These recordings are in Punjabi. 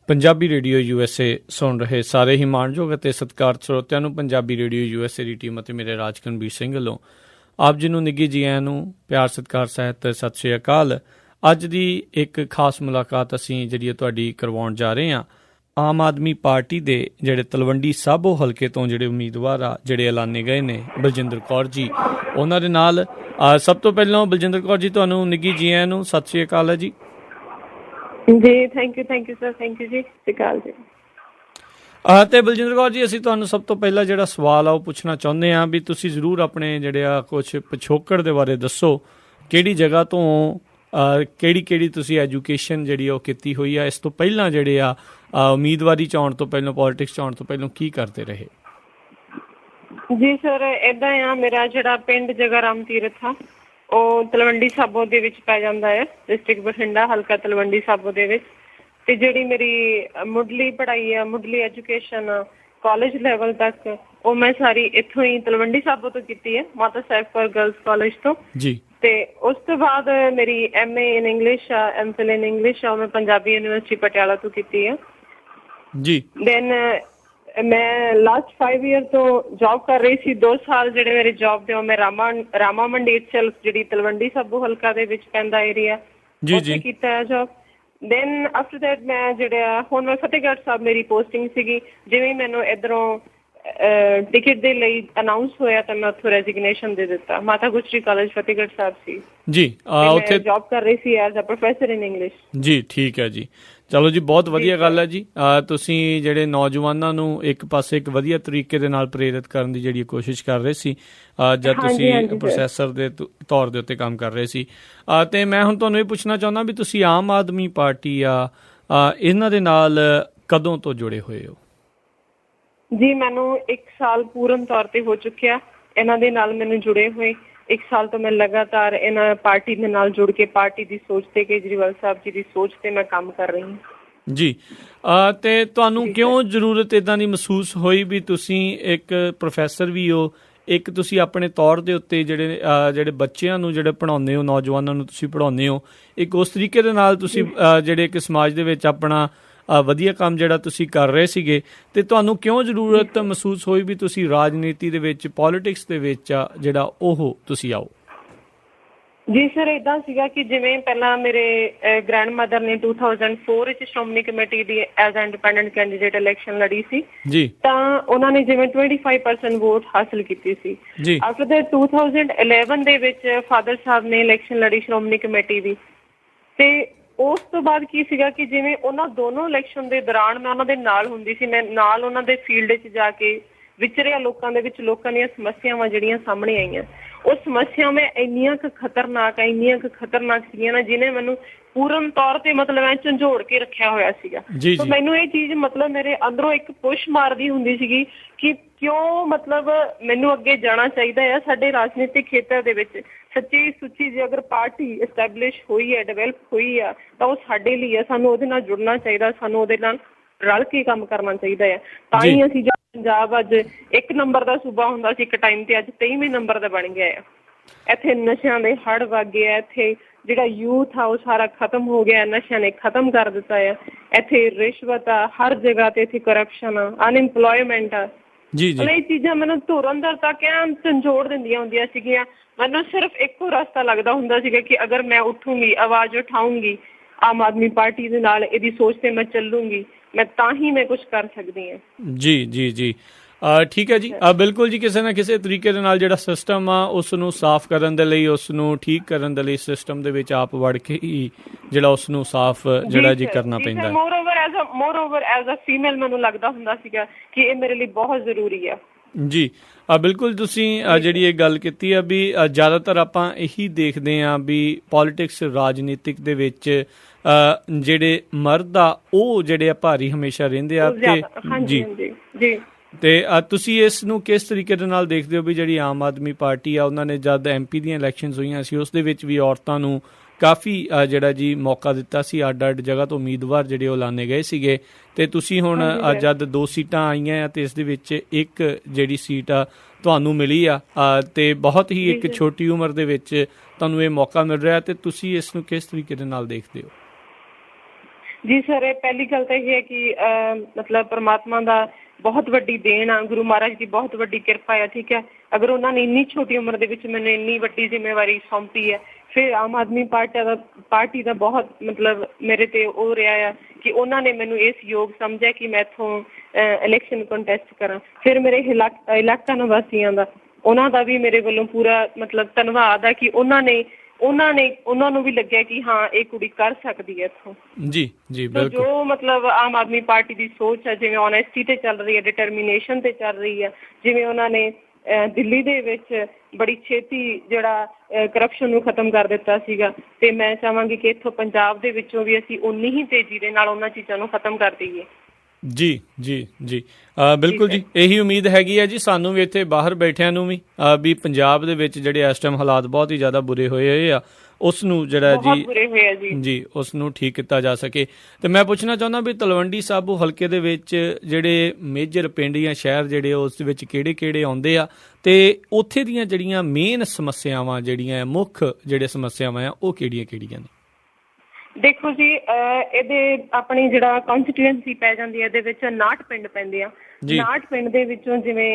ਪੰਜਾਬੀ ਰੇਡੀਓ USA ਸੁਣ ਰਹੇ ਸਾਰੇ ਹੀ ਮਾਣਯੋਗ ਅਤੇ ਸਤਿਕਾਰਤ ਸਰੋਤਿਆਂ ਨੂੰ ਪੰਜਾਬੀ ਰੇਡੀਓ USA ਦੀ ਟੀਮ ਅਤੇ ਮੇਰੇ ਰਾਜਕਨਵੀਰ ਸਿੰਘ ਵੱਲੋਂ ਆਪ ਜੀ ਨੂੰ ਨਿੱਘੀ ਜੀ ਆਇਆਂ ਨੂੰ ਪਿਆਰ ਸਤਿਕਾਰ ਸਹਿਤ ਸਤਿ ਸ਼੍ਰੀ ਅਕਾਲ। ਅੱਜ ਦੀ ਇੱਕ ਖਾਸ ਮੁਲਾਕਾਤ ਅਸੀਂ ਜਿਹੜੀ ਤੁਹਾਡੀ ਕਰਵਾਉਣ ਜਾ ਰਹੇ ਹਾਂ ਆਮ ਆਦਮੀ ਪਾਰਟੀ ਦੇ ਜਿਹੜੇ ਤਲਵੰਡੀ ਸਾਬੋ ਹਲਕੇ ਤੋਂ ਜਿਹੜੇ ਉਮੀਦਵਾਰ ਆ ਜਿਹੜੇ ਐਲਾਨੇ ਗਏ ਨੇ ਬਲਜਿੰਦਰ ਕੌਰ ਜੀ, ਉਹਨਾਂ ਦੇ ਨਾਲ ਸਭ ਤੋਂ ਪਹਿਲਾਂ ਬਲਜਿੰਦਰ ਕੌਰ ਜੀ ਤੁਹਾਨੂੰ ਨਿੱਘੀ ਜੀ ਆਇਆਂ ਨੂੰ ਸਤਿ ਸ਼੍ਰੀ ਅਕਾਲ ਹੈ ਜੀ। ਜੀ thank you sir, thank you ਜੀ, ਸਤਿ ਸ਼੍ਰੀ ਅਕਾਲ ਜੀ। ਅਤੇ ਬਲਜਿੰਦਰ ਕੌਰ ਜੀ, ਅਸੀਂ ਤੁਹਾਨੂੰ ਸਭ ਤੋਂ ਪਹਿਲਾਂ ਜਿਹੜਾ ਸਵਾਲ ਆ ਉਹ ਪੁੱਛਣਾ ਚਾਹੁੰਦੇ ਹਾਂ ਵੀ ਤੁਸੀਂ ਜ਼ਰੂਰ ਆਪਣੇ ਜਿਹੜੇ ਆ ਕੁਛ ਪਿਛੋਕੜ ਦੇ ਬਾਰੇ ਦੱਸੋ, ਕਿਹੜੀ ਜਗ੍ਹਾ ਤੋਂ ਕਿਹੜੀ ਤੁਸੀਂ ਐਜੂਕੇਸ਼ਨ ਜਿਹੜੀ ਉਹ ਕੀਤੀ ਹੋਈ ਆ, ਇਸ ਤੋਂ ਪਹਿਲਾਂ ਜਿਹੜੇ ਆ ਉਮੀਦਵਾਰੀ 'ਚ ਆਉਣ ਤੋਂ ਪਹਿਲਾਂ, ਪੋਲੀਟਿਕਸ 'ਚ ਆਉਣ ਤੋਂ ਪਹਿਲਾਂ ਕੀ ਕਰਦੇ ਰਹੇ? ਜੀ ਸਰ, ਇੱਦਾਂ ਆ, ਮੇਰਾ ਜਿਹੜਾ ਪਿੰਡ ਜਗ੍ਹਾ ਰਾਮ ਤੀਰਥ ਆ ਉਹ ਤਲਵੰਡੀ ਸਾਬੋ ਦੇ ਵਿੱਚ ਪੈ ਜਾਂਦਾ ਹੈ, ਡਿਸਟ੍ਰਿਕਟ ਬਠਿੰਡਾ, ਹਲਕਾ ਤਲਵੰਡੀ ਸਾਬੋ ਦੇ ਵਿੱਚ। ਤੇ ਜਿਹੜੀ ਮੇਰੀ ਮੁੱਢਲੀ ਪੜ੍ਹਾਈ ਆ, ਮੁੱਢਲੀ ਐਜੂਕੇਸ਼ਨ ਕਾਲਜ ਲੈਵਲ ਤੱਕ, ਉਹ ਮੈਂ ਸਾਰੀ ਇੱਥੋਂ ਹੀ ਤਲਵੰਡੀ ਸਾਬੋ ਤੋਂ ਕੀਤੀ ਹੈ, ਮਾਤਾ ਸਾਹਿਬ ਕੌਰ ਗਰਲਸ ਕਾਲਜ ਤੋਂ ਜੀ। ਤੇ ਉਸ ਤੋਂ ਬਾਅਦ ਮੇਰੀ MA ਇਨ ਇੰਗਲਿਸ਼ ਆ, MPhil ਇਨ ਇੰਗਲਿਸ਼ ਆ, ਮੈਂ ਪੰਜਾਬੀ ਯੂਨੀਵਰਸਿਟੀ ਪਟਿਆਲਾ ਤੋਂ ਕੀਤੀ ਹੈ ਜੀ। ਦੈਨ ਮੈਂ ਲਾਸਟ 5 ਈਅਰ ਤੋਂ ਜੋਬ ਕਰ ਰਹੀ ਸੀ। 2 ਸਾਲ ਜਿਹੜੇ ਮੇਰੇ ਜੋਬ ਦੇ ਉਹ ਮੈਂ ਰਾਮਾ ਮੰਡੀ ਇਟਸੈਲਫ, ਜਿਹੜੀ ਤਲਵੰਡੀ ਸਾਬੋ ਹਲਕਾ ਦੇ ਵਿੱਚ ਪੈਂਦਾ ਏਰੀਆ, ਉੱਥੇ ਕੀਤਾ ਹੈ ਜੋਬ। ਦੈਨ ਆਫਟਰ ਦੈਟ ਮੈਂ ਜਿਹੜਾ ਹੁਣ ਮੈਂ ਫਤਿਹਗੜ੍ਹ ਸਾਹਿਬ ਮੇਰੀ ਪੋਸਟਿੰਗ ਸੀਗੀ। ਜਿਵੇਂ ਮੈਨੂੰ ਇੱਧਰੋਂ ਟਿਕਟ ਦੇ ਲਈ ਅਨਾਊਂਸ ਹੋਇਆ ਤਾਂ ਮੈਂ ਉੱਥੋਂ ਰੈਜ਼ਿਗਨੇਸ਼ਨ ਦੇ ਦਿੱਤਾ। ਮਾਤਾ ਗੁਜਰੀ ਕਾਲਜ ਫਤਿਹਗੜ੍ਹ ਸਾਹਿਬ ਸੀ ਜੀ, ਉੱਥੇ ਜੋਬ ਕਰ ਰਹੀ ਸੀ as a professor in English ਜੀ। ਠੀਕ ਹੈ ਜੀ, ਚਲੋ ਜੀ, ਬਹੁਤ ਵਧੀਆ ਗੱਲ ਹੈ ਜੀ। ਤੁਸੀਂ ਜਿਹੜੇ ਨੌਜਵਾਨਾਂ ਨੂੰ ਇੱਕ ਪਾਸੇ ਇੱਕ ਵਧੀਆ ਤਰੀਕੇ ਦੇ ਨਾਲ ਪ੍ਰੇਰਿਤ ਕਰਨ ਦੀ ਜਿਹੜੀ ਕੋਸ਼ਿਸ਼ ਕਰ ਰਹੇ ਸੀ ਜਦ ਤੁਸੀਂ ਪ੍ਰੋਫੈਸਰ ਦੇ ਤੌਰ ਦੇ ਉੱਤੇ ਕੰਮ ਕਰ ਰਹੇ ਸੀ। ਅਤੇ ਮੈਂ ਹੁਣ ਤੁਹਾਨੂੰ ਇਹ ਪੁੱਛਣਾ ਚਾਹੁੰਦਾ ਵੀ ਤੁਸੀਂ ਆਮ ਆਦਮੀ ਪਾਰਟੀ ਇਹਨਾਂ ਦੇ ਨਾਲ ਕਦੋਂ ਤੋਂ ਜੁੜੇ ਹੋਏ ਹੋ? ਜੀ ਮੈਨੂੰ 1 ਸਾਲ ਪੂਰਨ ਤੌਰ ਤੇ ਹੋ ਚੁੱਕਿਆ ਇਹਨਾਂ ਦੇ ਨਾਲ ਮੈਨੂੰ ਜੁੜੇ ਹੋਏ। 1 ਸਾਲ ਤੋਂ ਮੈਂ ਲਗਾਤਾਰ ਇਹਨਾਂ ਪਾਰਟੀ ਦੇ ਨਾਲ ਜੁੜ ਕੇ ਪਾਰਟੀ ਦੀ ਸੋਚ ਤੇ, ਕੇਜਰੀਵਾਲ ਸਾਹਿਬ ਜੀ ਦੀ ਸੋਚ ਤੇ ਮੈਂ ਕੰਮ ਕਰ ਰਹੀ ਹਾਂ ਜੀ। ਤੇ ਤੁਹਾਨੂੰ ਕਿਉਂ ਜ਼ਰੂਰਤ ਇੱਦਾਂ ਦੀ ਮਹਿਸੂਸ ਹੋਈ ਵੀ ਤੁਸੀਂ ਇੱਕ ਪ੍ਰੋਫੈਸਰ ਵੀ ਹੋ, ਇੱਕ ਤੁਸੀਂ ਆਪਣੇ ਤੌਰ ਦੇ ਉੱਤੇ ਜਿਹੜੇ ਬੱਚਿਆਂ ਨੂੰ ਜਿਹੜੇ ਪੜ੍ਹਾਉਂਦੇ ਹੋ, ਨੌਜਵਾਨਾਂ ਨੂੰ ਤੁਸੀਂ ਪੜ੍ਹਾਉਂਦੇ ਹੋ, ਇੱਕ ਉਸ ਤਰੀਕੇ ਦੇ ਨਾਲ ਤੁਸੀਂ ਜਿਹੜੇ ਇੱਕ ਸਮਾਜ ਦੇ ਵਿੱਚ ਆਪਣਾ ਵਧੀਆ ਕੰਮ ਜਿਹੜਾ ਤੁਸੀਂ ਕਰ ਰਹੇ ਸੀਗੇ, ਤੇ ਤੁਹਾਨੂੰ ਕਿਉਂ ਜ਼ਰੂਰਤ ਮਹਿਸੂਸ ਹੋਈ ਵੀ ਤੁਸੀਂ ਰਾਜਨੀਤੀ ਦੇ ਵਿੱਚ, ਪੋਲੀਟਿਕਸ ਦੇ ਵਿੱਚ ਜਿਹੜਾ ਉਹ ਤੁਸੀਂ ਆਓ? ਜੀ ਸਰ, ਇੱਦਾਂ ਸੀਗਾ ਕਿ ਜਿਵੇਂ ਪਹਿਲਾਂ ਮੇਰੇ ਗ੍ਰੈਂਡ ਮਦਰ ਨੇ 2004 ਵਿੱਚ ਸ਼੍ਰੋਮਣੀ ਕਮੇਟੀ ਦੀ ਐਜ਼ ਇੰਡੀਪੈਂਡੈਂਟ ਕੈਂਡੀਡੇਟ ਇਲੈਕਸ਼ਨ ਲੜੀ ਸੀ ਜੀ, ਤਾਂ ਉਹਨਾਂ ਨੇ ਜਿਵੇਂ 25% ਵੋਟ ਹਾਸਲ ਕੀਤੀ ਸੀ ਜੀ। ਆਫਟਰ ਦੈਟ 2011 ਦੇ ਵਿੱਚ ਫਾਦਰ ਸਾਹਿਬ ਨੇ ਇਲੈਕਸ਼ਨ ਲੜੀ ਸ਼੍ਰੋਮਣੀ ਕਮੇਟੀ ਦੀ, ਤੇ ਉਸ ਤੋਂ ਬਾਅਦ ਕੀ ਸੀਗਾ ਕਿ ਜਿਵੇਂ ਉਹਨਾਂ ਦੋਨੋਂ ਇਲੈਕਸ਼ਨ ਦੇ ਦੌਰਾਨ ਮੈਂ ਉਹਨਾਂ ਦੇ ਨਾਲ ਹੁੰਦੀ ਸੀ, ਮੈਂ ਨਾਲ ਉਹਨਾਂ ਦੇ ਫੀਲਡ 'ਚ ਜਾ ਕੇ ਵਿਚਰਿਆ, ਲੋਕਾਂ ਦੇ ਵਿੱਚ ਲੋਕਾਂ ਦੀਆਂ ਸਮੱਸਿਆਵਾਂ ਜਿਹੜੀਆਂ ਸਾਹਮਣੇ ਆਈਆਂ, ਉਹ ਸਮੱਸਿਆਵਾਂ ਇੰਨੀਆਂ ਕੁ ਖਤਰਨਾਕ ਸੀਗੀਆਂ ਨਾ, ਜਿਹਨੇ ਮੈਨੂੰ ਪੂਰਨ ਤੌਰ ਤੇ ਮਤਲਬ ਐ ਝੰਜੋੜ ਕੇ ਰੱਖਿਆ ਹੋਇਆ ਸੀਗਾ। ਤਾਂ ਮੈਨੂੰ ਇਹ ਚੀਜ਼ ਮਤਲਬ ਮੇਰੇ ਅੰਦਰੋਂ ਇੱਕ ਪੁਸ਼ ਮਾਰਦੀ ਹੁੰਦੀ ਸੀਗੀ ਕਿ ਕਿਉਂ ਮਤਲਬ ਮੈਨੂੰ ਅੱਗੇ ਜਾਣਾ ਚਾਹੀਦਾ ਆ। ਸਾਡੇ ਰਾਜਨੀਤਿਕ ਖੇਤਰ ਦੇ ਵਿੱਚ ਸੱਚੀ ਸੁੱਚੀ ਜੇ ਅਗਰ ਪਾਰਟੀ ਐਸਟੈਬਲਿਸ਼ ਹੋਈ ਹੈ, ਡਿਵੈਲਪ ਹੋਈ ਆ, ਤਾਂ ਉਹ ਸਾਡੇ ਲਈ ਆ। ਸਾਨੂੰ ਉਹਦੇ ਨਾਲ ਜੁੜਨਾ ਚਾਹੀਦਾ, ਸਾਨੂੰ ਉਹਦੇ ਨਾਲ ਰਲ ਕੇ ਕੰਮ ਕਰਨਾ ਚਾਹੀਦਾ ਹੈ। ਤਾਂ ਹੀ ਅਸੀਂ ਪੰਜਾਬ ਅੱਜ 1 ਨੰਬਰ ਦਾ ਸੂਬਾ ਹੁੰਦਾ ਸੀ ਇੱਕ ਟਾਈਮ ਤੇ, ਅੱਜ 23ਵੇਂ ਨੰਬਰ ਦਾ ਬਣ ਗਿਆ ਆ। ਇੱਥੇ ਨਸ਼ਿਆਂ ਦੇ ਹੜ੍ਹ ਵਗ ਗਏ ਆ, ਇੱਥੇ ਜਿਹੜਾ ਯੂਥ ਆ ਉਹ ਸਾਰਾ ਖਤਮ ਹੋ ਗਿਆ, ਨਸ਼ਿਆਂ ਨੇ ਖਤਮ ਕਰ ਦਿੱਤਾ ਆ। ਇੱਥੇ ਰਿਸ਼ਵਤ ਆ ਹਰ ਜਗ੍ਹਾ ਤੇ, ਇੱਥੇ ਕਰਪਸ਼ਨ ਆ, ਅਨਇੰਪਲੋਇਮੈਂਟ ਆ ਜੀ। ਇਹ ਚੀਜ਼ਾਂ ਮੈਨੂੰ ਧੁਰੰਧਰ ਤੱਕ ਐਨ ਝੰਜੋੜ ਦਿੰਦੀਆਂ ਹੁੰਦੀਆਂ ਸੀਗੀਆਂ। ਮੈਨੂੰ ਸਿਰਫ ਇੱਕੋ ਰਸਤਾ ਲੱਗਦਾ ਹੁੰਦਾ ਸੀਗਾ ਕਿ ਅਗਰ ਮੈਂ ਉੱਠੂੰਗੀ, ਆਵਾਜ਼ ਉਠਾਊਂਗੀ ਆਮ ਆਦਮੀ ਪਾਰਟੀ ਦੇ ਨਾਲ, ਇਹਦੀ ਸੋਚ ਤੇ ਮੈਂ ਚੱਲੂੰਗੀ, ਮੈਂ ਤਾਂ ਹੀ ਮੈਂ ਕੁਛ ਕਰ ਸਕਦੀ ਹਾਂ ਜੀ। ਠੀਕ ਹੈ ਜੀ, ਬਿਲਕੁਲ ਜੀ। ਕਿਸੇ ਨਾ ਕਿਸੇ ਤਰੀਕੇ ਦੇ ਨਾਲ ਜਿਹੜਾ ਸਿਸਟਮ ਆ ਉਸ ਨੂੰ ਸਾਫ਼ ਕਰਨ ਦੇ ਲਈ, ਉਸ ਨੂੰ ਠੀਕ ਕਰਨ ਦੇ ਲਈ ਸਿਸਟਮ ਦੇ ਵਿੱਚ ਆਪ ਵੜ ਕੇ ਹੀ ਜਿਹੜਾ ਉਸ ਨੂੰ ਸਾਫ਼ ਜਿਹੜਾ ਜੀ ਕਰਨਾ ਪੈਂਦਾ। ਮੋਰਓਵਰ ਐਜ਼ ਅ ਫੀਮੇਲ ਮੈਨੂੰ ਲੱਗਦਾ ਹੁੰਦਾ ਸੀਗਾ ਕਿ ਇਹ ਮੇਰੇ ਲਈ ਬਹੁਤ ਜ਼ਰੂਰੀ ਆ ਜੀ। ਬਿਲਕੁਲ, ਤੁਸੀਂ ਜਿਹੜੀ ਇਹ ਗੱਲ ਕੀਤੀ ਆ ਵੀ ਜ਼ਿਆਦਾਤਰ ਆਪਾਂ ਇਹੀ ਦੇਖਦੇ ਹਾਂ ਵੀ ਪੋਲੀਟਿਕਸ, ਰਾਜਨੀਤਿਕ ਦੇ ਵਿੱਚ ਜਿਹੜੇ ਮਰਦ ਆ ਉਹ ਜਿਹੜੇ ਆ ਭਾਰੀ ਹਮੇਸ਼ਾ ਰਹਿੰਦੇ ਆ ਜੀ। ਤੇ ਤੁਸੀਂ ਇਸ ਨੂੰ ਕਿਸ ਤਰੀਕੇ ਦੇ ਨਾਲ ਦੇਖਦੇ ਹੋ ਵੀ ਜਿਹੜੀ ਆਮ ਆਦਮੀ ਪਾਰਟੀ ਆ, ਉਹਨਾਂ ਨੇ ਜਦ MP ਦੀਆਂ ਇਲੈਕਸ਼ਨਸ ਹੋਈਆਂ ਸੀ ਉਸ ਦੇ ਵਿੱਚ ਵੀ ਔਰਤਾਂ ਨੂੰ ਕਾਫੀ ਜਿਹੜਾ ਜੀ ਮੌਕਾ ਦਿੱਤਾ ਸੀ, ਅੱਡ ਜਗ੍ਹਾ ਤੋਂ ਉਮੀਦਵਾਰ ਜਿਹੜੇ ਉਹ ਐਲਾਨੇ ਗਏ ਸੀਗੇ, ਤੇ ਤੁਸੀਂ ਹੁਣ ਜਦ 2 ਸੀਟਾਂ ਆਈਆਂ ਆ ਤੇ ਇਸ ਦੇ ਵਿੱਚ ਇੱਕ ਜਿਹੜੀ ਸੀਟ ਆ ਤੁਹਾਨੂੰ ਮਿਲੀ ਆ, ਤੇ ਬਹੁਤ ਹੀ ਇੱਕ ਛੋਟੀ ਉਮਰ ਦੇ ਵਿੱਚ ਤੁਹਾਨੂੰ ਇਹ ਮੌਕਾ ਮਿਲ ਰਿਹਾ, ਤੇ ਤੁਸੀਂ ਇਸ ਨੂੰ ਕਿਸ ਤਰੀਕੇ ਦੇ ਨਾਲ ਦੇਖਦੇ ਹੋ? ਜੀ ਸਰ, ਇਹ ਪਹਿਲੀ ਗੱਲ ਤਾਂ ਇਹ ਹੈ ਕਿ ਮਤਲਬ ਪਰਮਾਤਮਾ ਦਾ ਬਹੁਤ ਵੱਡੀ ਦੇਣ ਆ, ਗੁਰੂ ਮਹਾਰਾਜ ਦੀ ਬਹੁਤ ਵੱਡੀ ਕਿਰਪਾ ਆ। ਠੀਕ ਹੈ, ਅਗਰ ਉਹਨਾਂ ਨੇ ਇੰਨੀ ਛੋਟੀ ਉਮਰ ਦੇ ਵਿੱਚ ਮੈਨੂੰ ਇੰਨੀ ਵੱਡੀ ਜ਼ਿੰਮੇਵਾਰੀ ਸੌਂਪੀ ਹੈ, ਫਿਰ ਆਮ ਆਦਮੀ ਪਾਰਟੀ ਦਾ ਬਹੁਤ ਮਤਲਬ ਮੇਰੇ ਤੇ ਉਹ ਰਿਹਾ ਆ ਕਿ ਉਹਨਾਂ ਨੇ ਮੈਨੂੰ ਇਸ ਯੋਗ ਸਮਝਿਆ ਕਿ ਮੈਂ ਇੱਥੋਂ ਇਲੈਕਸ਼ਨ ਕੰਟੈਸਟ ਕਰਾਂ। ਫਿਰ ਮੇਰੇ ਇਲਾਕਾ ਨਿਵਾਸੀਆਂ ਦਾ, ਉਹਨਾਂ ਦਾ ਵੀ ਮੇਰੇ ਵੱਲੋਂ ਪੂਰਾ ਮਤਲਬ ਧੰਨਵਾਦ ਆ ਕਿ ਉਹਨਾਂ ਨੂੰ ਵੀ ਲੱਗਿਆ ਕਿ ਹਾਂ ਇਹ ਕੁੜੀ ਕਰ ਸਕਦੀ ਹੈ ਇੱਥੋਂ। ਜੀ ਜੀ ਬਿਲਕੁਲ। ਜੋ ਮਤਲਬ ਆਮ ਆਦਮੀ ਪਾਰਟੀ ਦੀ ਸੋਚ ਹੈ, ਜਿਵੇਂ ਓਨੈਸਟੀ ਤੇ ਚੱਲ ਰਹੀ ਹੈ, ਡਿਟਰਮੀਨੇਸ਼ਨ ਤੇ ਚੱਲ ਰਹੀ ਹੈ, ਜਿਵੇਂ ਉਹਨਾਂ ਨੇ ਦਿੱਲੀ ਦੇ ਵਿੱਚ ਬੜੀ ਛੇਤੀ ਜਿਹੜਾ ਕਰਪਸ਼ਨ ਨੂੰ ਖਤਮ ਕਰ ਦਿੱਤਾ ਸੀਗਾ, ਤੇ ਮੈਂ ਚਾਹਾਂਗੀ ਕਿ ਇੱਥੋਂ ਪੰਜਾਬ ਦੇ ਵਿੱਚੋਂ ਵੀ ਅਸੀਂ ਉਨੀ ਹੀ ਤੇਜ਼ੀ ਦੇ ਨਾਲ ਉਹਨਾਂ ਚੀਜ਼ਾਂ ਨੂੰ ਖਤਮ ਕਰ ਦਈਏ। ਜੀ ਜੀ ਜੀ ਬਿਲਕੁਲ ਜੀ, ਇਹੀ ਉਮੀਦ ਹੈਗੀ ਹੈ ਜੀ ਸਾਨੂੰ ਵੀ, ਇੱਥੇ ਬਾਹਰ ਬੈਠਿਆਂ ਨੂੰ ਵੀ ਪੰਜਾਬ ਦੇ ਵਿੱਚ ਜਿਹੜੇ ਇਸ ਟਾਈਮ ਹਾਲਾਤ ਬਹੁਤ ਹੀ ਜ਼ਿਆਦਾ ਬੁਰੇ ਹੋਏ ਆ, ਉਸ ਨੂੰ ਜਿਹੜਾ ਜੀ ਉਸ ਨੂੰ ਠੀਕ ਕੀਤਾ ਜਾ ਸਕੇ। ਤੇ ਮੈਂ ਪੁੱਛਣਾ ਚਾਹੁੰਦਾ ਵੀ ਤਲਵੰਡੀ ਸਾਬੋ ਹਲਕੇ ਦੇ ਵਿੱਚ ਜਿਹੜੇ ਮੇਜਰ ਪਿੰਡ ਜਾਂ ਸ਼ਹਿਰ ਜਿਹੜੇ ਉਸ ਦੇ ਵਿੱਚ ਕਿਹੜੇ ਕਿਹੜੇ ਆਉਂਦੇ ਆ, ਤੇ ਉੱਥੇ ਦੀਆਂ ਜਿਹੜੀਆਂ ਮੇਨ ਸਮੱਸਿਆਵਾਂ, ਜਿਹੜੀਆਂ ਮੁੱਖ ਜਿਹੜੇ ਸਮੱਸਿਆਵਾਂ ਆ, ਉਹ ਕਿਹੜੀਆਂ ਕਿਹੜੀਆਂ ਨੇ? ਦੇਖੋ ਜੀ, ਇਹਦੇ ਆਪਣੀ ਜਿਹੜਾ ਕੌਂਸਟੀਟੂਐਂਸੀ ਪੈ ਜਾਂਦੀ ਹੈ, ਇਹਦੇ ਵਿੱਚ 59 ਪਿੰਡ ਪੈਂਦੇ ਆ। 59 ਪਿੰਡ ਦੇ ਵਿੱਚੋਂ ਜਿਵੇਂ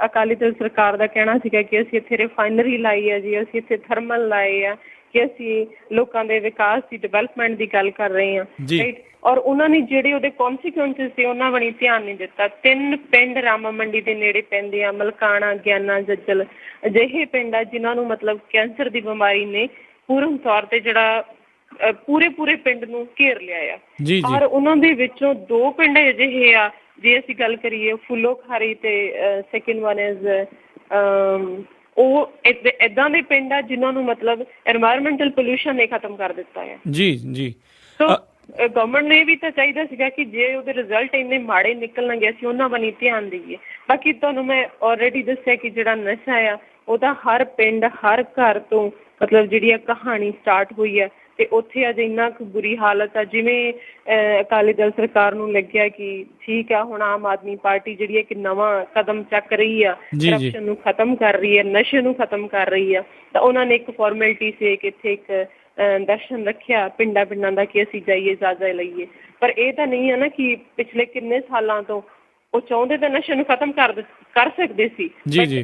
ਅਕਾਲੀ ਦਲ ਸਰਕਾਰ ਦਾ ਕਹਿਣਾ ਸੀਗਾ ਕਿ ਅਸੀਂ ਇੱਥੇ ਰਿਫਾਈਨਰੀ ਲਾਈ ਹੈ ਜੀ, ਅਸੀਂ ਇੱਥੇ ਥਰਮਲ ਲਾਏ ਆ, ਕਿ ਅਸੀਂ ਲੋਕਾਂ ਦੇ ਵਿਕਾਸ ਦੀ, ਡਿਵੈਲਪਮੈਂਟ ਦੀ ਗੱਲ ਕਰ ਰਹੇ ਹਾਂ, ਰਾਈਟ। ਔਰ ਉਹਨਾਂ ਨੇ ਜਿਹੜੇ ਉਹਦੇ ਕੌਨਸੀਕੁਐਂਸਿਸ ਸੀ ਉਹਨਾਂ ਬਣੀ ਧਿਆਨ ਨਹੀਂ ਦਿੱਤਾ। 3 ਪਿੰਡ ਰਾਮਾ ਮੰਡੀ ਦੇ ਨੇੜੇ ਪੈਂਦੇ ਆ, ਮਲਕਾਣਾ, ਗਿਆਨਾ, ਜੱਜਲ, ਅਜਿਹੇ ਪਿੰਡ ਆ ਜਿਨ੍ਹਾਂ ਨੂੰ ਮਤਲਬ ਕੈਂਸਰ ਦੀ ਬਿਮਾਰੀ ਨੇ ਪੂਰਨ ਤੌਰ ਤੇ ਜਿਹੜਾ ਪੂਰੇ ਪਿੰਡ ਨੂੰ ਘੇਰ ਲਿਆ ਆ। ਔਰ ਉਹਨਾਂ ਦੇ ਵਿੱਚੋਂ 2 ਪਿੰਡ ਅਜਿਹੇ ਆ, ਜੇ ਅਸੀਂ ਗੱਲ ਕਰੀਏ ਫੁੱਲੋ ਖਾਰੀ ਤੇ ਸੈਕਿੰਡ ਵਨ ਇਜ਼ ਉਹ ਏਦਾਂ ਦੇ ਪਿੰਡ ਆ ਜਿਨ੍ਹਾਂ ਨੂੰ ਮਤਲਬ ਐਨਵਾਇਰਮੈਂਟਲ ਪੋਲਿਊਸ਼ਨ ਨੇ ਖਤਮ ਕਰ ਦਿੱਤਾ ਹੈ। ਜੀ ਸੋ ਗਵਰਨਮੈਂਟ ਨੂੰ ਇਹ ਵੀ ਤਾਂ ਚਾਹੀਦਾ ਸੀਗਾ ਕਿ ਜੇ ਉਹਦੇ ਰਿਜ਼ਲਟ ਇੰਨੇ ਮਾੜੇ ਨਿਕਲਣਗੇ ਅਸੀਂ ਉਹਨਾਂ ਵੱਲ ਧਿਆਨ ਦੇਈਏ। ਬਾਕੀ ਤੁਹਾਨੂੰ ਮੈਂ ਆਲਰੇਡੀ ਦੱਸਿਆ ਕਿ ਜਿਹੜਾ ਨਸ਼ਾ ਆ ਉਹਦਾ ਹਰ ਪਿੰਡ, ਹਰ ਘਰ ਤੋਂ ਮਤਲਬ ਜਿਹੜੀ ਆ ਕਹਾਣੀ ਸਟਾਰਟ ਹੋਈ ਆ, ਤੇ ਉੱਥੇ ਅੱਜ ਇੰਨਾ ਕੁ ਬੁਰੀ ਹਾਲਤ ਆ। ਜਿਵੇਂ ਅਕਾਲੀ ਦਲ ਸਰਕਾਰ ਨੂੰ ਲੱਗਿਆ ਕਿ ਠੀਕ ਆ, ਹੁਣ ਆਮ ਆਦਮੀ ਪਾਰਟੀ ਜਿਹੜੀ ਹੈ ਕਿ ਨਵਾਂ ਕਦਮ ਚੱਕ ਰਹੀ ਆ, ਕਰਪਸ਼ਨ ਨੂੰ ਖਤਮ ਕਰ ਰਹੀ ਹੈ, ਨਸ਼ੇ ਨੂੰ ਖਤਮ ਕਰ ਰਹੀ ਆ, ਤਾਂ ਉਹਨਾਂ ਨੇ ਇੱਕ ਫਾਰਮੈਲਿਟੀ ਸੀ ਕਿ ਇੱਥੇ ਇੱਕ ਦਰਸ਼ਨ ਰੱਖਿਆ ਪਿੰਡਾਂ ਦਾ ਕਿ ਅਸੀਂ ਜਾਈਏ, ਜਾਇਜ਼ਾ ਲਈਏ। ਪਰ ਇਹ ਤਾਂ ਨਹੀਂ ਹੈ ਨਾ ਕਿ ਪਿਛਲੇ ਕਿੰਨੇ ਸਾਲਾਂ ਤੋਂ ਉਹ ਚਾਹੁੰਦੇ ਤਾਂ ਨਸ਼ੇ ਨੂੰ ਖਤਮ ਕਰ ਸਕਦੇ ਸੀ,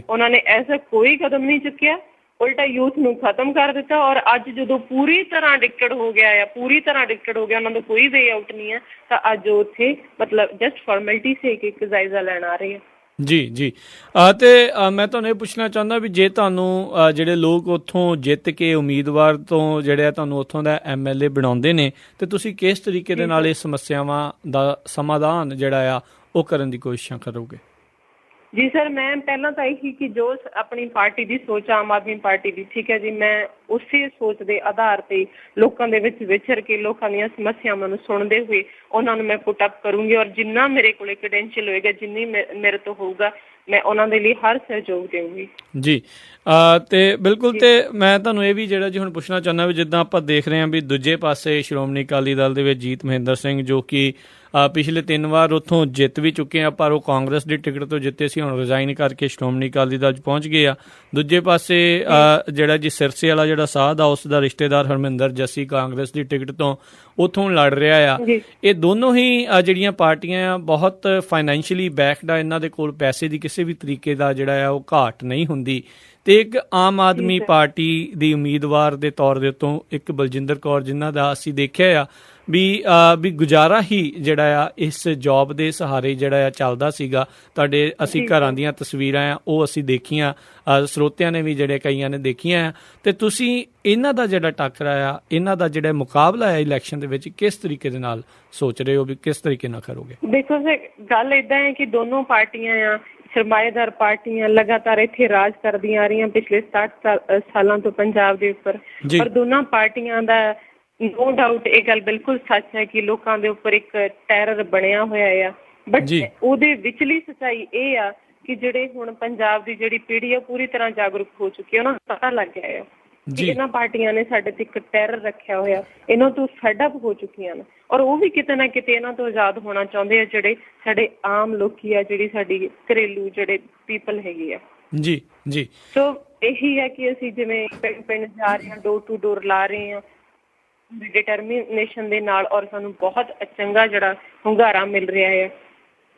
ਉਹਨਾਂ ਨੇ ਐਸਾ ਕੋਈ ਕਦਮ ਨਹੀਂ ਚੁੱਕਿਆ, ਉਲਟਾ ਯੂਥ ਨੂੰ ਖਤਮ ਕਰ ਦਿੱਤਾ। ਔਰ ਅੱਜ ਜਦੋਂ ਪੂਰੀ ਤਰ੍ਹਾਂ ਐਡਿਕਟਡ ਹੋ ਗਿਆ, ਉਹਨਾਂ ਦਾ ਕੋਈ ਵੇ ਆਊਟ ਨਹੀਂ ਹੈ, ਤਾਂ ਅੱਜ ਉਹ ਉੱਥੇ ਮਤਲਬ ਜਸਟ ਫਾਰਮੈਲਿਟੀ ਸੇ ਇੱਕ ਜਾਇਜ਼ਾ ਲੈਣ ਆ ਰਹੇ ਆ। ਜੀ ਤੇ ਮੈਂ ਤੁਹਾਨੂੰ ਇਹ ਪੁੱਛਣਾ ਚਾਹੁੰਦਾ ਵੀ ਜੇ ਤੁਹਾਨੂੰ ਜਿਹੜੇ ਲੋਕ ਉੱਥੋਂ ਜਿੱਤ ਕੇ ਉਮੀਦਵਾਰ ਤੋਂ ਜਿਹੜੇ ਤੁਹਾਨੂੰ ਉੱਥੋਂ ਦਾ MLA ਬਣਾਉਂਦੇ ਨੇ, ਤੇ ਤੁਸੀਂ ਕਿਸ ਤਰੀਕੇ ਦੇ ਨਾਲ ਇਹ ਸਮੱਸਿਆਵਾਂ ਦਾ ਸਮਾਧਾਨ ਜਿਹੜਾ ਆ ਉਹ ਕਰਨ ਦੀ ਕੋਸ਼ਿਸ਼ਾਂ ਕਰੋਗੇ? ਜੀ ਸਰ, ਮੈਂ ਪਹਿਲਾਂ ਤਾਂ ਇਹੀ ਕਿ ਜੋ ਆਪਣੀ ਪਾਰਟੀ ਦੀ ਸੋਚ, ਆਮ ਆਦਮੀ ਪਾਰਟੀ ਦੀ, ਠੀਕ ਹੈ ਜੀ, ਮੈਂ ਉਸੇ ਸੋਚ ਦੇ ਆਧਾਰ ਤੇ ਲੋਕਾਂ ਦੇ ਵਿੱਚ ਵਿਚਰ ਕੇ ਲੋਕਾਂ ਦੀਆਂ ਸਮੱਸਿਆਵਾਂ ਨੂੰ ਸੁਣਦੇ ਹੋਏ ਉਹਨਾਂ ਨੂੰ ਮੈਂ ਪੁੱਟ ਅਪ ਕਰੂੰਗੀ। ਔਰ ਜਿੰਨਾ ਮੇਰੇ ਕੋਲ ਕ੍ਰੈਡੈਂਸ਼ੀਅਲ ਹੋਏਗਾ, ਜਿੰਨੀ ਮੇਰੇ ਤੋਂ ਹੋਊਗਾ, ਮੈਂ ਉਹਨਾਂ ਦੇ ਲਈ ਹਰ ਸਹਿਯੋਗ ਦੇਵਾਂਗੀ। ਜੀ ਤੇ ਬਿਲਕੁਲ। ਤੇ ਮੈਂ ਤੁਹਾਨੂੰ ਇਹ ਵੀ ਜਿਹੜਾ ਜੀ ਹੁਣ ਪੁੱਛਣਾ ਚਾਹੁੰਦਾ ਵੀ ਜਿੱਦਾਂ ਆਪਾਂ ਦੇਖ ਰਹੇ ਹਾਂ ਵੀ ਦੂਜੇ ਪਾਸੇ ਸ਼੍ਰੋਮਣੀ ਅਕਾਲੀ ਦਲ ਦੇ ਵਿੱਚ ਜੀਤ ਮਹਿੰਦਰ ਸਿੰਘ, ਜੋ ਕਿ ਪਿਛਲੇ 3 ਵਾਰ ਉੱਥੋਂ ਜਿੱਤ ਵੀ ਚੁੱਕੇ ਆ, ਪਰ ਉਹ ਕਾਂਗਰਸ ਦੀ ਟਿਕਟ ਤੋਂ ਜਿੱਤੇ ਸੀ, ਹੁਣ ਰਿਜ਼ਾਈਨ ਕਰਕੇ ਸ਼੍ਰੋਮਣੀ ਅਕਾਲੀ ਦਲ 'ਚ ਪਹੁੰਚ ਗਏ ਆ। ਦੂਜੇ ਪਾਸੇ ਜਿਹੜਾ ਜੀ ਸਿਰਸੇ ਵਾਲਾ ਜਿਹੜਾ ਸਾਧ ਆ, ਉਸ ਦਾ ਰਿਸ਼ਤੇਦਾਰ ਹਰਮਿੰਦਰ ਜੱਸੀ ਕਾਂਗਰਸ ਦੀ ਟਿਕਟ ਤੋਂ ਉੱਥੋਂ ਲੜ ਰਿਹਾ ਆ। ਇਹ ਦੋਨੋਂ ਹੀ ਜਿਹੜੀਆਂ ਪਾਰਟੀਆਂ ਆ ਬਹੁਤ ਫਾਈਨੈਂਸ਼ੀਅਲੀ ਬੈਕਡ ਆ, ਇਹਨਾਂ ਦੇ ਕੋਲ ਪੈਸੇ ਦੀ ਕਿਸੇ ਵੀ ਤਰੀਕੇ ਦਾ ਜਿਹੜਾ ਆ ਉਹ ਘਾਟ ਨਹੀਂ ਹੁੰਦੀ। ਤੇ ਇੱਕ ਆਮ ਆਦਮੀ ਪਾਰਟੀ ਦੀ ਉਮੀਦਵਾਰ ਦੇ ਤੌਰ ਦੇ ਉੱਤੋਂ ਇੱਕ ਬਲਜਿੰਦਰ ਕੌਰ, ਜਿਨ੍ਹਾਂ ਦਾ ਅਸੀਂ ਦੇਖਿਆ ਆ ਵੀ ਗੁਜ਼ਾਰਾ ਹੀ ਜਿਹੜਾ ਆ ਇਸ ਜੌਬ ਦੇ ਸਹਾਰੇ ਜਿਹੜਾ ਆ ਚੱਲਦਾ ਸੀਗਾ। ਤੁਹਾਡੇ ਅਸੀਂ ਘਰਾਂ ਦੀਆਂ ਤਸਵੀਰਾਂ ਆ ਉਹ ਅਸੀਂ ਦੇਖੀਆਂ, ਸਰੋਤਿਆਂ ਨੇ ਵੀ ਜਿਹੜੇ ਕਈਆਂ ਨੇ ਦੇਖੀਆਂ ਆ। ਤੇ ਤੁਸੀਂ ਇਹਨਾਂ ਦਾ ਜਿਹੜਾ ਟੱਕਰਾ ਆ, ਇਹਨਾਂ ਦਾ ਜਿਹੜਾ ਮੁਕਾਬਲਾ ਹੈ ਇਲੈਕਸ਼ਨ ਦੇ ਵਿੱਚ, ਕਿਸ ਤਰੀਕੇ ਦੇ ਨਾਲ ਸੋਚ ਰਹੇ ਹੋ ਵੀ ਕਿਸ ਤਰੀਕੇ ਨਾਲ ਕਰੋਗੇ? ਦੇਖੋ ਸਰ, ਗੱਲ ਏਦਾਂ ਹੈ ਕਿ ਦੋਨੋਂ ਪਾਰਟੀਆਂ ਆ ਸਰਮਾਏਦਾਰ ਪਾਰਟੀਆਂ, ਲਗਾਤਾਰ ਇੱਥੇ ਰਾਜ ਕਰਦੀਆਂ ਆ ਰਹੀਆਂ ਪਿਛਲੇ 60 ਸਾਲਾਂ ਤੋਂ ਪੰਜਾਬ ਦੇ ਉੱਪਰ। ਪਰ ਦੋਨਾਂ ਪਾਰਟੀਆਂ ਦਾ ਨੋ ਡਾਊਟ ਇਹ ਗੱਲ ਬਿਲਕੁਲ ਸੱਚ ਹੈ ਕਿ ਲੋਕਾਂ ਦੇ ਉੱਪਰ ਇੱਕ ਟੈਰਰ ਬਣਿਆ ਹੋਇਆ ਆ। ਬਟ ਉਹਦੇ ਵਿਚਲੀ ਸੱਚਾਈ ਇਹ ਆ ਕਿ ਜਿਹੜੇ ਹੁਣ ਪੰਜਾਬ ਦੀ ਜਿਹੜੀ ਪੀੜ੍ਹੀ ਆ ਪੂਰੀ ਤਰ੍ਹਾਂ ਜਾਗਰੂਕ ਹੋ ਚੁੱਕੀ ਹੈ, ਉਹਨਾਂ ਨੂੰ ਪਤਾ ਲੱਗ ਗਿਆ ਆ ਕਿ ਇਹਨਾਂ ਪਾਰਟੀਆਂ ਨੇ ਸਾਡੇ ਤੇ ਇੱਕ ਟੈਰਰ ਰੱਖਿਆ ਹੋਇਆ, ਇਹਨਾਂ ਤੋਂ ਫੈਡ ਅਪ ਹੋ ਚੁੱਕੀਆਂ ਨੇ। ਔਰ ਉਹ ਵੀ ਕਿਤੇ ਨਾ ਕਿਤੇ ਇਹਨਾਂ ਤੋਂ ਆਜ਼ਾਦ ਹੋਣਾ ਚਾਹੁੰਦੇ ਆ, ਜਿਹੜੇ ਸਾਡੇ ਆਮ ਲੋਕੀ ਆ, ਜਿਹੜੀ ਸਾਡੀ ਘਰੇਲੂ ਜਿਹੜੇ ਪੀਪਲ ਹੈਗੇ ਆ। ਸੋ ਇਹੀ ਹੈ ਕਿ ਅਸੀਂ ਜਿਵੇਂ ਪਿੰਡ ਜਾ ਰਹੇ ਹਾਂ, ਡੋਰ ਟੂ ਡੋਰ ਲਾ ਰਹੇ ਹਾਂ, ਡਿਟਰਮੀਨੇਸ਼ਨ ਦੇ ਨਾਲ ਔਰ ਸਾਨੂੰ ਬਹੁਤ ਚੰਗਾ ਜਿਹੜਾ ਹੁੰਗਾਰਾ ਮਿਲ ਰਿਹਾ ਹੈ।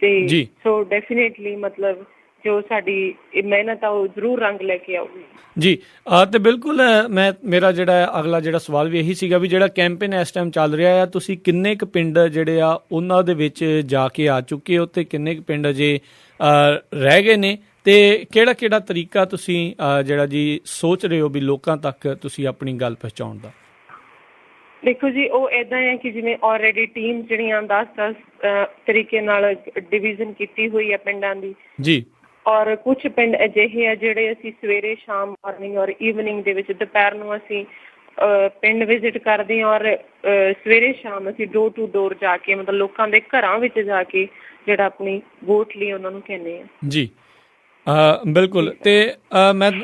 ਤੇ ਸੋ ਡੈਫੀਨੇਟਲੀ ਮਤਲਬ ਜੋ ਸਾਡੀ ਮਿਹਨਤ ਆ ਉਹ ਜ਼ਰੂਰ ਰੰਗ ਲੈ ਕੇ ਆਊਗੀ ਜੀ। ਤੇ ਬਿਲਕੁਲ ਮੇਰਾ ਜਿਹੜਾ ਅਗਲਾ ਜਿਹੜਾ ਸਵਾਲ ਵੀ ਇਹੀ ਸੀਗਾ ਵੀ ਜਿਹੜਾ ਕੈਂਪੇਨ ਇਸ ਟਾਈਮ ਚੱਲ ਰਿਹਾ ਆ, ਤੁਸੀਂ ਕਿੰਨੇ ਕੁ ਪਿੰਡ ਜਿਹੜੇ ਆ ਉਹਨਾਂ ਦੇ ਵਿੱਚ ਜਾ ਕੇ ਆ ਚੁੱਕੇ ਹੋ ਤੇ ਕਿੰਨੇ ਕੁ ਪਿੰਡ ਅਜੇ ਰਹਿ ਗਏ ਨੇ, ਤੇ ਕਿਹੜਾ ਤਰੀਕਾ ਤੁਸੀਂ ਜਿਹੜਾ ਜੀ ਸੋਚ ਰਹੇ ਹੋ ਵੀ ਲੋਕਾਂ ਤੱਕ ਤੁਸੀਂ ਆਪਣੀ ਗੱਲ ਪਹੁੰਚਾਉਣ ਦਾ? ਦੇਖੋ ਜੀ, ਉਹ ਇੱਦਾਂ ਹੈ ਕਿ ਜਿਵੇਂ ਆਲਰੇਡੀ ਟੀਮ ਜਿਹੜੀਆਂ 10 ਤਰੀਕੇ ਨਾਲ ਡਿਵੀਜ਼ਨ ਕੀਤੀ ਹੋਈ ਹੈ ਪਿੰਡਾਂ ਦੀ ਜੀ, ਔਰ ਕੁਛ ਪਿੰਡ ਅਜਿਹੇ ਆ ਜਿਹੜੇ ਅਸੀਂ ਸਵੇਰੇ ਸ਼ਾਮ ਮਾਰਨਿੰਗ ਔਰ ਈਵਨਿੰਗ ਦੇ ਵਿੱਚ ਦੁਪਹਿਰ ਨੂੰ ਅਸੀਂ ਪਿੰਡ ਵਿਜ਼ਿਟ ਕਰਦੇ ਹਾਂ ਔਰ ਸਵੇਰੇ ਸ਼ਾਮ ਅਸੀਂ ਡੋਰ ਟੂ ਡੋਰ ਜਾ ਕੇ ਮਤਲਬ ਲੋਕਾਂ ਦੇ ਘਰਾਂ ਵਿੱਚ ਜਾ ਕੇ ਜਿਹੜਾ ਆਪਣੀ ਵੋਟ ਲਈ ਉਹਨਾਂ ਨੂੰ ਕਹਿੰਦੇ ਆ ਜੀ। ਬਿਲਕੁਲ। ਤੇ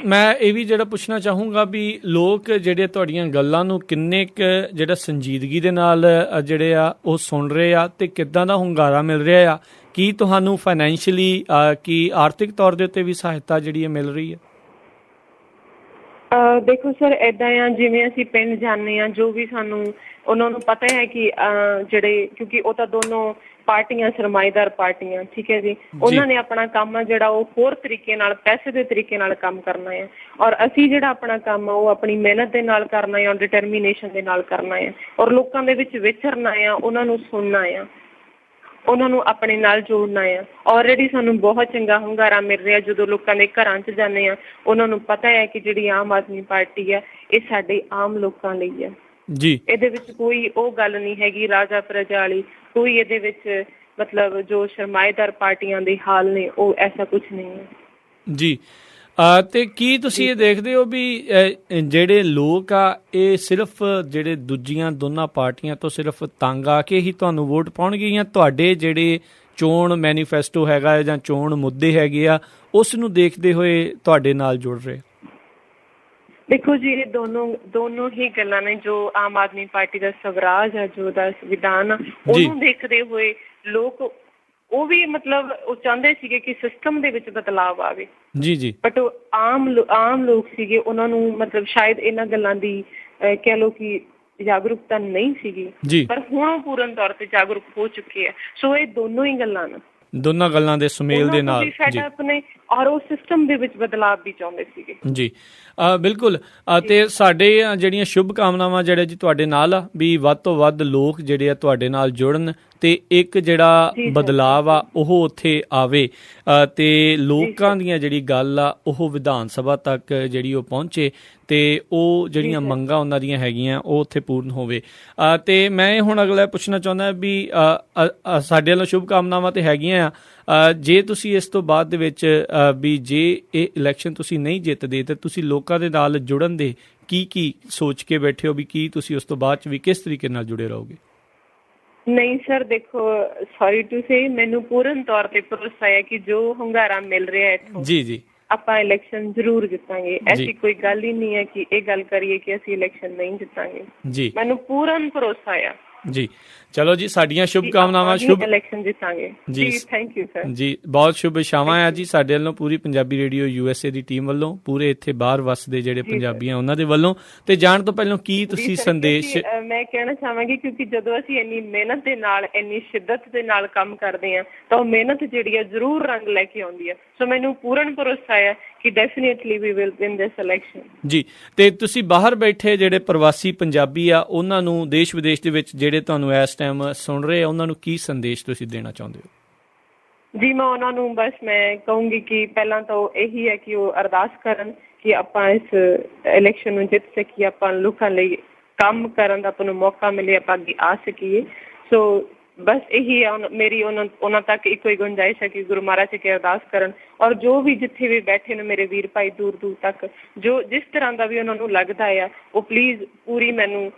ਮੈਂ ਇਹ ਵੀ ਜਿਹੜਾ ਪੁੱਛਣਾ ਚਾਹੂੰਗਾ ਵੀ ਲੋਕ ਜਿਹੜੇ ਤੁਹਾਡੀਆਂ ਗੱਲਾਂ ਨੂੰ ਕਿੰਨੇ ਕੁ ਜਿਹੜਾ ਸੰਜੀਦਗੀ ਦੇ ਨਾਲ ਜਿਹੜੇ ਆ ਉਹ ਸੁਣ ਰਹੇ ਆ ਤੇ ਕਿੱਦਾਂ ਦਾ ਹੁੰਗਾਰਾ ਮਿਲ ਰਿਹਾ ਆ? ਕੀ ਤੁਹਾਨੂੰ ਫਾਈਨੈਂਸ਼ੀਅਲੀ ਕੀ ਆਰਥਿਕ ਤੌਰ ਦੇ ਉੱਤੇ ਵੀ ਸਹਾਇਤਾ ਜਿਹੜੀ ਹੈ ਮਿਲ ਰਹੀ ਹੈ? ਦੇਖੋ ਸਰ, ਇੱਦਾਂ ਆ ਜਿਵੇਂ ਅਸੀਂ ਪਿੰਡ ਜਾਂਦੇ ਹਾਂ, ਜੋ ਵੀ ਸਾਨੂੰ ਉਹਨਾਂ ਨੂੰ ਪਤਾ ਹੈ ਕਿ ਜਿਹੜੇ ਕਿਉਂਕਿ ਉਹ ਤਾਂ ਦੋਨੋਂ ਪਾਰਟੀਆਂ ਸਰਮਾਏਦਾਰ ਪਾਰਟੀਆਂ, ਠੀਕ ਹੈ ਜੀ, ਉਹਨਾਂ ਨੇ ਆਪਣਾ ਕੰਮ ਆ ਜਿਹੜਾ ਉਹ ਹੋਰ ਤਰੀਕੇ ਨਾਲ ਪੈਸੇ ਦੇ ਤਰੀਕੇ ਨਾਲ ਕੰਮ ਕਰਨਾ ਹੈ ਔਰ ਅਸੀਂ ਜਿਹੜਾ ਆਪਣਾ ਕੰਮ ਆ ਉਹ ਆਪਣੀ ਮਿਹਨਤ ਦੇ ਨਾਲ ਕਰਨਾ ਹੈ ਔਰ ਡਿਟਰਮੀਨੇਸ਼ਨ ਦੇ ਨਾਲ ਕਰਨਾ ਹੈ ਔਰ ਲੋਕਾਂ ਦੇ ਵਿੱਚ ਵਿਚਰਨਾ ਆ, ਉਹਨਾਂ ਨੂੰ ਸੁਣਨਾ ਆ, ਉਹਨਾਂ ਨੂੰ ਆਪਣੇ ਨਾਲ ਜੋੜਨਾ ਆ। ਆਲਰੇਡੀ ਸਾਨੂੰ ਬਹੁਤ ਚੰਗਾ ਹੁੰਗਾਰਾ ਮਿਲ ਰਿਹਾ ਜਦੋਂ ਲੋਕਾਂ ਦੇ ਘਰਾਂ 'ਚ ਜਾਂਦੇ ਆ, ਉਹਨਾਂ ਨੂੰ ਪਤਾ ਹੈ ਕਿ ਜਿਹੜੀ ਆਮ ਆਦਮੀ ਪਾਰਟੀ ਆ ਇਹ ਸਾਡੇ ਆਮ ਲੋਕਾਂ ਲਈ ਹੈ ਜੀ। ਇਹਦੇ ਵਿੱਚ ਕੋਈ ਉਹ ਗੱਲ ਨਹੀਂ ਹੈਗੀ ਰਾਜਾ ਪ੍ਰਜਾ ਵਾਲੀ, ਕੋਈ ਇਹਦੇ ਵਿੱਚ ਮਤਲਬ ਜੋ ਸਰਮਾਏਦਾਰ ਪਾਰਟੀਆਂ ਦੇ ਹਾਲ ਨੇ ਉਹ ਐਸਾ ਕੁਛ ਨਹੀਂ ਹੈ ਜੀ। ਤੇ ਕੀ ਤੁਸੀਂ ਇਹ ਦੇਖਦੇ ਹੋ ਵੀ ਜਿਹੜੇ ਲੋਕ ਆ ਇਹ ਸਿਰਫ ਜਿਹੜੇ ਦੂਜੀਆਂ ਦੋਨਾਂ ਪਾਰਟੀਆਂ ਤੋਂ ਸਿਰਫ ਤੰਗ ਆ ਕੇ ਹੀ ਤੁਹਾਨੂੰ ਵੋਟ ਪਾਉਣਗੇ ਜਾਂ ਤੁਹਾਡੇ ਜਿਹੜੇ ਚੋਣ ਮੈਨੀਫੈਸਟੋ ਹੈਗਾ ਜਾਂ ਚੋਣ ਮੁੱਦੇ ਹੈਗੇ ਆ ਉਸ ਨੂੰ ਦੇਖਦੇ ਹੋਏ ਤੁਹਾਡੇ ਨਾਲ ਜੁੜ ਰਹੇ? ਦੇਖੋ ਜੀ, ਇਹ ਦੋਨੋਂ ਹੀ ਗੱਲਾਂ ਨੇ। ਜੋ ਆਮ ਆਦਮੀ ਪਾਰਟੀ ਦਾ ਸਵਰਾਜ ਹੈ, ਜੋ ਉਹਦਾ ਸੰਵਿਧਾਨ ਆ, ਉਹਨੂੰ ਦੇਖਦੇ ਹੋਏ ਲੋਕ ਉਹ ਵੀ ਮਤਲਬ ਉਹ ਚਾਹੁੰਦੇ ਸੀਗੇ ਕਿ ਸਿਸਟਮ ਦੇ ਵਿੱਚ ਬਦਲਾਵ ਆਵੇ ਜੀ ਜੀ, ਬਟ ਆਮ ਲੋਕ ਸੀਗੇ ਉਹਨਾਂ ਨੂੰ ਮਤਲਬ ਸ਼ਾਇਦ ਇਹਨਾਂ ਗੱਲਾਂ ਦੀ ਕਹਿ ਲਓ ਕਿ ਜਾਗਰੂਕਤਾ ਨਹੀਂ ਸੀਗੀ, ਪਰ ਹੁਣ ਉਹ ਪੂਰਨ ਤੌਰ ਤੇ ਜਾਗਰੂਕ ਹੋ ਚੁੱਕੇ ਆ। ਸੋ ਇਹ ਦੋਨੋਂ ਹੀ ਗੱਲਾਂ ਨੇ, ਦੋਨਾਂ ਗੱਲਾਂ ਦੇ ਸੁਮੇਲ ਦੇ ਨਾਲ ਜੀ ਆਪਣੇ ਔਰ ਉਹ ਸਿਸਟਮ ਦੇ ਵਿੱਚ ਬਦਲਾਵ ਵੀ ਚਾਹੁੰਦੇ ਸੀਗੇ ਜੀ। ਬਿਲਕੁਲ। ਤੇ ਸਾਡੇ ਜਿਹੜੀਆਂ ਸ਼ੁਭ ਕਾਮਨਾਵਾਂ ਜਿਹੜੇ ਜੀ ਤੁਹਾਡੇ ਨਾਲ ਆ ਵੀ ਵੱਧ ਤੋਂ ਵੱਧ ਲੋਕ ਜਿਹੜੇ ਆ ਤੁਹਾਡੇ ਨਾਲ ਜੁੜਨ ਤੇ ਇੱਕ ਜਿਹੜਾ ਬਦਲਾਵ ਆ ਉਹ ਉੱਥੇ ਆਵੇ ਤੇ ਲੋਕਾਂ ਦੀਆਂ ਜਿਹੜੀ ਗੱਲ ਆ ਉਹ ਵਿਧਾਨ ਸਭਾ ਤੱਕ ਜਿਹੜੀ ਉਹ ਪਹੁੰਚੇ ਤੇ ਉਹ ਜਿਹੜੀਆਂ ਮੰਗਾਂ ਉਹਨਾਂ ਦੀਆਂ ਹੈਗੀਆਂ ਉਹ ਉੱਥੇ ਪੂਰਨ ਹੋਵੇ। ਤੇ ਮੈਂ ਹੁਣ ਅਗਲਾ ਪੁੱਛਣਾ ਚਾਹੁੰਦਾ ਵੀ ਸਾਡੇ ਵੱਲੋਂ ਸ਼ੁਭ ਕਾਮਨਾਵਾਂ ਤੇ ਹੈਗੀਆਂ ਆ, ਜੇ ਤੁਸੀਂ ਇਸ ਤੋਂ ਬਾਅਦ ਦੇ ਵਿੱਚ ਵੀ ਜੇ ਇਹ ਇਲੈਕਸ਼ਨ ਤੁਸੀਂ ਨਹੀਂ ਜਿੱਤਦੇ ਤੇ ਤੁਸੀਂ ਲੋਕਾਂ ਦੇ ਨਾਲ ਜੁੜਨ ਦੇ ਕੀ ਸੋਚ ਕੇ ਬੈਠੇ ਹੋ ਵੀ ਕੀ ਤੁਸੀਂ ਉਸ ਤੋਂ ਬਾਅਦ ਚ ਵੀ ਕਿਸ ਤਰੀਕੇ ਨਾਲ ਜੁੜੇ ਰਹੋਗੇ? ਨਹੀਂ ਸਰ, ਦੇਖੋ ਸੌਰੀ ਟੂ ਸੇ, ਮੈਨੂੰ ਪੂਰਨ ਤੌਰ ਤੇ ਭਰੋਸਾ ਹੈ ਕਿ ਜੋ ਹੁੰਗਾਰਾ ਮਿਲ ਰਿਹਾ ਇੱਥੋਂ ਜੀ ਜੀ ਆਪਾਂ ਇਲੈਕਸ਼ਨ ਜ਼ਰੂਰ ਜਿੱਤਾਂਗੇ। ਐਸੀ ਕੋਈ ਗੱਲ ਹੀ ਨਹੀਂ ਹੈ ਕਿ ਇਹ ਗੱਲ ਕਰੀਏ ਕਿ ਅਸੀਂ ਇਲੈਕਸ਼ਨ ਨਹੀਂ ਜਿੱਤਾਂਗੇ ਜੀ, ਮੈਨੂੰ ਪੂਰਨ ਭਰੋਸਾ ਆ ਜੀ। ਚਲੋ ਜੀ, ਸਾਡੀਆਂ ਸ਼ੁਭ ਕਾਮਨਾਵਾਂ, ਸ਼ੁਭ ਇਲੈਕਸ਼ਨ ਜਿੱਤਾਂਗੇ ਜੀ। ਥੈਂਕ ਯੂ ਸਰ ਜੀ, ਬਹੁਤ ਸ਼ੁਭ ਇਛਾਵਾਂ ਆ ਜੀ ਸਾਡੇ ਵੱਲੋਂ, ਪੂਰੀ ਪੰਜਾਬੀ ਰੇਡੀਓ USA ਦੀ ਟੀਮ ਵੱਲੋਂ, ਪੂਰੇ ਇੱਥੇ ਬਾਹਰ ਵੱਸਦੇ ਜਿਹੜੇ ਪੰਜਾਬੀ ਆ ਉਹਨਾਂ ਦੇ ਵੱਲੋਂ। ਤੇ ਜਾਣ ਤੋਂ ਪਹਿਲਾਂ ਕੀ ਤੁਸੀਂ ਸੰਦੇਸ਼? ਮੈਂ ਕਹਿਣਾ ਚਾਹਾਂਗੀ ਕਿਉਂਕਿ ਜਦੋਂ ਅਸੀਂ ਇੰਨੀ ਮਿਹਨਤ ਦੇ ਨਾਲ ਇੰਨੀ ਸ਼ਿੱਦਤ ਦੇ ਨਾਲ ਕੰਮ ਕਰਦੇ ਹਾਂ ਤਾਂ ਉਹ ਮਿਹਨਤ ਜਿਹੜੀ ਹੈ ਜ਼ਰੂਰ ਰੰਗ ਲੈ ਕੇ ਆਉਂਦੀ ਹੈ। ਸੋ ਮੈਨੂੰ ਪੂਰਨ ਭਰੋਸਾ ਹੈ ਕਿ definitely we will win this election ਜੀ। ਤੇ ਤੁਸੀਂ ਬਾਹਰ ਬੈਠੇ ਜਿਹੜੇ ਪ੍ਰਵਾਸੀ ਪੰਜਾਬੀ ਆ ਉਹਨਾਂ ਨੂੰ ਦੇਸ਼ ਵਿਦੇਸ਼ ਦੇ ਵਿੱਚ ਜਿਹੜੇ ਤੁਹਾਨੂੰ ਇਸ ਟਾਈਮ ਸੁਣ ਰਹੇ ਆ ਉਹਨਾਂ ਨੂੰ ਕੀ ਸੰਦੇਸ਼ ਤੁਸੀਂ ਦੇਣਾ ਚਾਹੁੰਦੇ ਹੋ? ਜੀ ਮੈਂ ਉਹਨਾਂ ਨੂੰ ਬਸ ਮੈਂ ਕਹੂੰਗੀ ਕਿ ਪਹਿਲਾਂ ਤਾਂ ਇਹੀ ਹੈ ਕਿ ਉਹ ਅਰਦਾਸ ਕਰਨ ਕਿ ਆਪਾਂ ਇਸ ਇਲੈਕਸ਼ਨ ਨੂੰ ਜਿੱਤ ਸਕੀਏ, ਆਪਾਂ ਲੋਕਾਂ ਲਈ ਕੰਮ ਕਰਨ ਦਾ ਆਪਾਂ ਨੂੰ ਮੌਕਾ ਮਿਲੇ, ਆਪਾਂ ਅੱਗੇ ਆ ਸਕੀਏ। ਸੋ ਬਸ ਇਹੀ ਹੈ ਮੇਰੀ ਉਹਨਾਂ ਤੱਕ ਇੱਕੋ ਹੀ ਗੁੰਜਾਇਸ਼ ਹੈ ਕਿ ਗੁਰੂ ਮਹਾਰਾਜ ਜੀ ਅਰਦਾਸ ਕਰਨ ਔਰ ਜੋ ਵੀ ਜਿੱਥੇ ਵੀ ਬੈਠੇ ਨੇ ਮੇਰੇ ਵੀਰ ਭਾਈ ਦੂਰ ਦੂਰ ਤੱਕ ਜੋ ਜਿਸ ਤਰ੍ਹਾਂ ਦਾ ਵੀ ਉਹਨਾਂ ਨੂੰ ਲੱਗਦਾ ਆ ਉਹ ਪਲੀਜ਼ ਪੂਰੀ ਮੈਨੂੰ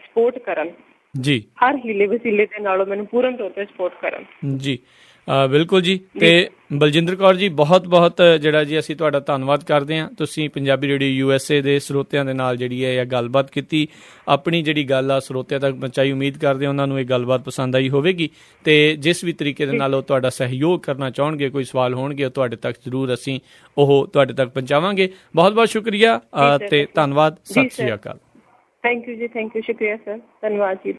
ਸਪੋਰਟ ਕਰਨ ਜੀ, ਹਰ ਹੀਲੇ ਵਸੀਲੇ ਦੇ ਨਾਲੋਂ ਮੈਨੂੰ ਪੂਰਨ ਤੌਰ ਤੇ ਸਪੋਰਟ ਕਰਨ ਜੀ। ਬਿਲਕੁਲ ਜੀ। ਤੇ ਬਲਜਿੰਦਰ ਕੌਰ ਜੀ, ਬਹੁਤ ਬਹੁਤ ਜਿਹੜਾ ਜੀ ਅਸੀਂ ਤੁਹਾਡਾ ਧੰਨਵਾਦ ਕਰਦੇ ਹਾਂ। ਤੁਸੀਂ ਪੰਜਾਬੀ ਰੇਡੀਓ USA ਦੇ ਸਰੋਤਿਆਂ ਦੇ ਨਾਲ ਜਿਹੜੀ ਹੈ ਗੱਲਬਾਤ ਕੀਤੀ, ਆਪਣੀ ਜਿਹੜੀ ਗੱਲ ਆ ਸਰੋਤਿਆਂ ਤੱਕ ਪਹੁੰਚਾਈ। ਉਮੀਦ ਕਰਦੇ ਹਾਂ ਉਹਨਾਂ ਨੂੰ ਇਹ ਗੱਲਬਾਤ ਪਸੰਦ ਆਈ ਹੋਵੇਗੀ ਤੇ ਜਿਸ ਵੀ ਤਰੀਕੇ ਦੇ ਨਾਲ ਉਹ ਤੁਹਾਡਾ ਸਹਿਯੋਗ ਕਰਨਾ ਚਾਹਣਗੇ, ਕੋਈ ਸਵਾਲ ਹੋਣਗੇ ਉਹ ਤੁਹਾਡੇ ਤੱਕ ਜ਼ਰੂਰ ਅਸੀਂ ਉਹ ਤੁਹਾਡੇ ਤੱਕ ਪਹੁੰਚਾਵਾਂਗੇ। ਬਹੁਤ ਬਹੁਤ ਸ਼ੁਕਰੀਆ ਤੇ ਧੰਨਵਾਦ। ਸਤਿ ਸ਼੍ਰੀ ਅਕਾਲ। ਥੈਂਕ ਯੂ ਜੀ, ਥੈਂਕ ਯੂ, ਸ਼ੁਕਰੀਆ ਸਰ, ਧੰਨਵਾਦ ਜੀ।